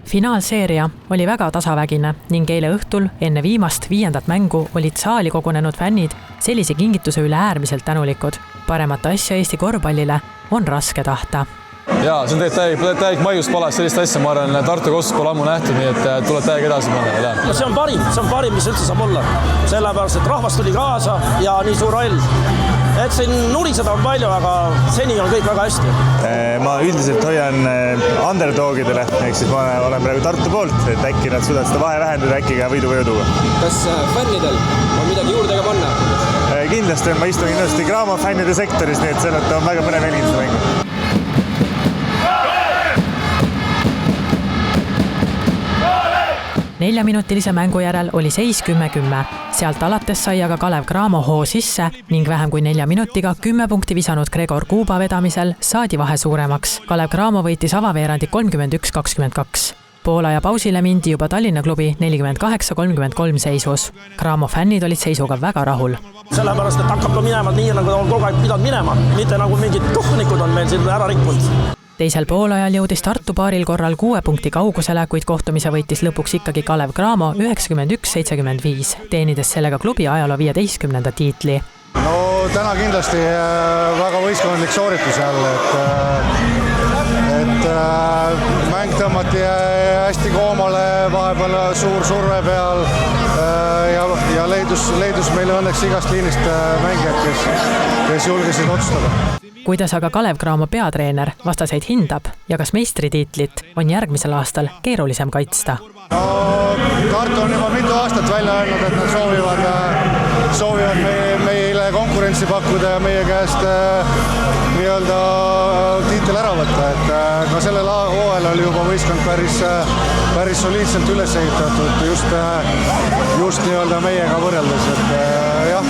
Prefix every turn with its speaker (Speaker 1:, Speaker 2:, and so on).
Speaker 1: Finaalseeria oli väga tasavägine ning eile õhtul enne viimast 5. mängu olid saali kogunenud fännid sellise kingituse üle äärmiselt tänulikud. Paremat asja Eesti korvpallile on raske tahta.
Speaker 2: Jaa, see on täieg maiust palas sellist asja, ma arvan, Tartu Kossus pole ammu nähtud, nii et tuleb täieg edasi panna.
Speaker 3: No see on parim, mis üldse saab olla. Sellepärast, et rahvas tuli kaasa ja nii suur roll. Et siin nuriseda on palju, aga seni on kõik väga hästi.
Speaker 4: Ma üldiselt hoian underdogidele, ehk siis ma olen praegu Tartu poolt, et äkki nad suudavad seda vahe vähendada, äkki ka võidu tuua.
Speaker 5: Kas fännidel on midagi juurde ka panna?
Speaker 4: Kindlasti, ma istun kindlasti Graamo fännide sektoris, nii et sellest on väga põnev jälgida seda mängu.
Speaker 1: 4-minutilise mängu järel oli seis 10-10. Sealt alates sai aga Kalev Cramo hoo sisse ning vähem kui 4 minutiga 10 punkti visanud Gregor Kuuba vedamisel saadi vahe suuremaks. Kalev Cramo võitis avaveerandi 31-22. Poola ja pausile mindi juba Tallinna klubi 48-33 seisus. Cramo fännid olid seisuga väga rahul.
Speaker 3: Sellepärast, et hakkab ka minema nii, nagu on kogu aeg pidanud minema. Mitte nagu mingid kohvunikud on meil siin ära rikkunud.
Speaker 1: Teisel poolajal jõudis Tartu paaril korral 6 punkti kaugusele, kuid kohtumise võitis lõpuks ikkagi Kalev Cramo 91-75, teenides sellega klubi ajaloo 15. tiitli.
Speaker 6: No täna kindlasti väga võistkondlik sooritus jälle, et mäng tõmmati hästi koomale, vahepeal suur surve peal ja leidus meile õnneks igast liinist mängijad, kes julgesid otsustada.
Speaker 1: Kuidas aga Kalev Cramo peatreener vastaseid hindab ja kas meistritiitlit on järgmisel aastal keerulisem kaitsta?
Speaker 6: No, Tartu on juba mitu aastat välja öelnud, et nad soovivad meile konkurentsi pakkuda ja meie käest tiitel ära võtta. Et ka sellel hooajal oli juba võistkond päris soliidselt üles ehitatud just meiega võrreldes. Et, jah.